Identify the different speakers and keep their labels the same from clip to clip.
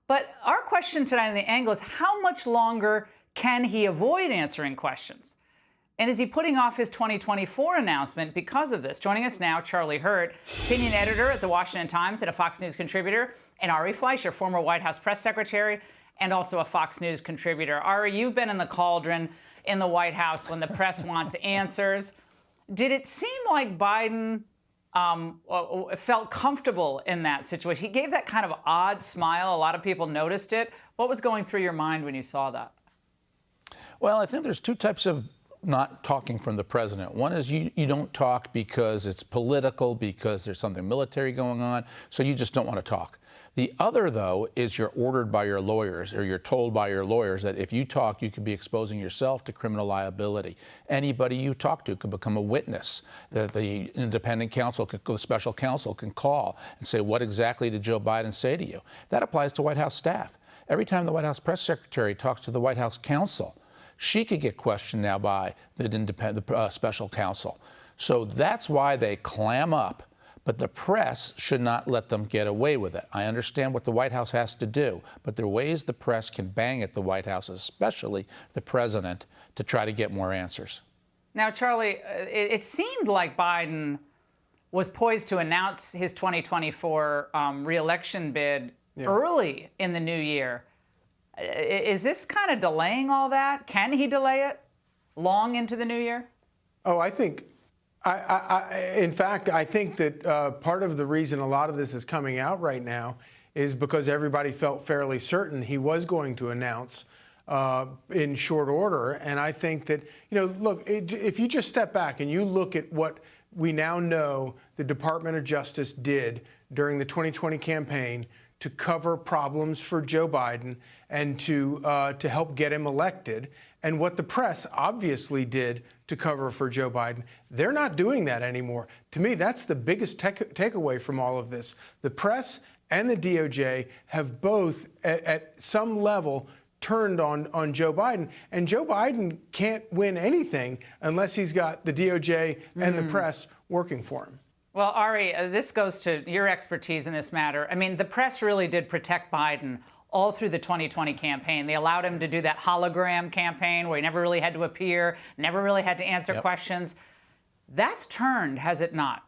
Speaker 1: But our question tonight on The Angle is, how much longer can he avoid answering questions? And is he putting off his 2024 announcement because of this? Joining us now, Charlie Hurt, opinion editor at the Washington Times and a Fox News contributor, and Ari Fleischer, former White House press secretary and also a Fox News contributor. Ari, you've been in the cauldron in the White House when the press wants answers. Did it seem like Biden felt comfortable in that situation? He gave that kind of odd smile. A lot of people noticed it. What was going through your mind when you saw that?
Speaker 2: Well, I think there's two types of not talking from the president. One is you don't talk because it's political, because there's something military going on, so you just don't want to talk. The other, though, is you're ordered by your lawyers, or you're told by your lawyers that if you talk, you could be exposing yourself to criminal liability. Anybody you talk to could become a witness. The independent counsel, the special counsel can call and say, what exactly did Joe Biden say to you? That applies to White House staff. Every time the White House press secretary talks to the White House counsel, she could get questioned now by the special counsel. So that's why they clam up. But the press should not let them get away with it. I understand what the White House has to do, but there are ways the press can bang at the White House, especially the president, to try to get more answers.
Speaker 1: Now, Charlie, it seemed like Biden was poised to announce his 2024 re-election bid early in the new year. Is this kind of delaying all that? Can he delay it long into the new year?
Speaker 3: Oh, I think, in fact, I think that part of the reason a lot of this is coming out right now is because everybody felt fairly certain he was going to announce in short order. And I think that, look, if you just step back and you look at what we now know the Department of Justice did during the 2020 campaign to cover problems for Joe Biden and to help get him elected, and what the press obviously did to cover for Joe Biden, they're not doing that anymore. To me, that's the biggest takeaway from all of this. The press and the DOJ have both, at some level, turned on Joe Biden. And Joe Biden can't win anything unless he's got the DOJ and the press working for him.
Speaker 1: Well, Ari, this goes to your expertise in this matter. I mean, the press really did protect Biden all through the 2020 campaign. They allowed him to do that hologram campaign where he never really had to appear, never really had to answer questions. That's turned, has it not?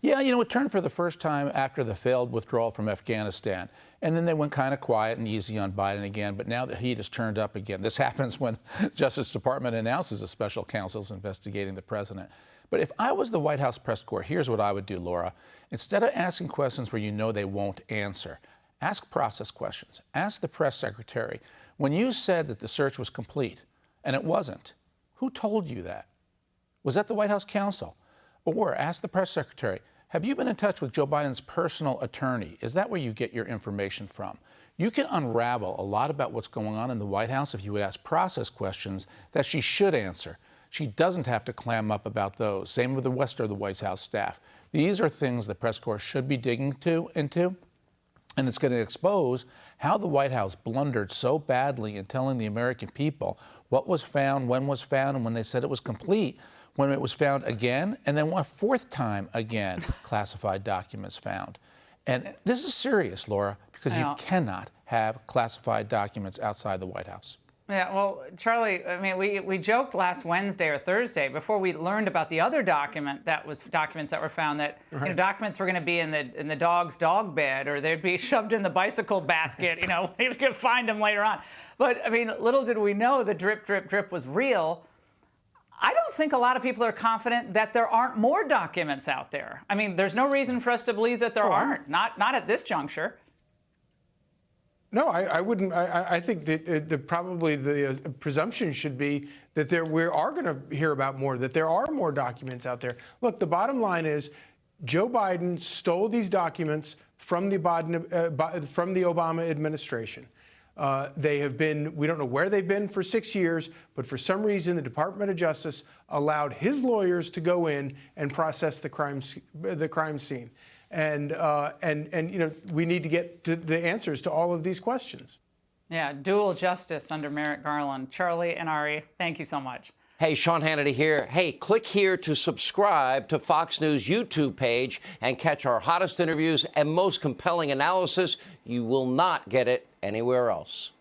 Speaker 2: Yeah, it turned for the first time after the failed withdrawal from Afghanistan. And then they went kind of quiet and easy on Biden again. But now the heat has turned up again. This happens when the Justice Department announces a special counsel is investigating the president. But if I was the White House press corps, here's what I would do, Laura. Instead of asking questions where you know they won't answer, ask process questions. Ask the press secretary, when you said that the search was complete, and it wasn't, who told you that? Was that the White House counsel? Or ask the press secretary, have you been in touch with Joe Biden's personal attorney? Is that where you get your information from? You can unravel a lot about what's going on in the White House if you would ask process questions that she should answer. She doesn't have to clam up about those. Same with the rest of the White House staff. These are things the press corps should be digging into, and it's going to expose how the White House blundered so badly in telling the American people what was found, when was found, and when they said it was complete, when it was found again, and then one fourth time again, classified documents found. And this is serious, Laura, because you cannot have classified documents outside the White House.
Speaker 1: Yeah, well, Charlie, I mean, we joked last Wednesday or Thursday before we learned about the other documents that were found that documents were going to be in the dog's dog bed, or they'd be shoved in the bicycle basket. You could find them later on. But I mean, little did we know the drip, drip, drip was real. I don't think a lot of people are confident that there aren't more documents out there. I mean, there's no reason for us to believe that there aren't. Not at this juncture.
Speaker 3: No, I wouldn't. I think that probably the presumption should be that we are going to hear about more, that there are more documents out there. Look, the bottom line is Joe Biden stole these documents from the Obama administration. They have been, we don't know where they've been for 6 years, but for some reason the Department of Justice allowed his lawyers to go in and process the crime scene. And we need to get to the answers to all of these questions.
Speaker 1: Yeah, dual justice under Merrick Garland. Charlie and Ari, thank you so much.
Speaker 4: Hey, Sean Hannity here. Hey, click here to subscribe to Fox News YouTube page and catch our hottest interviews and most compelling analysis. You will not get it anywhere else.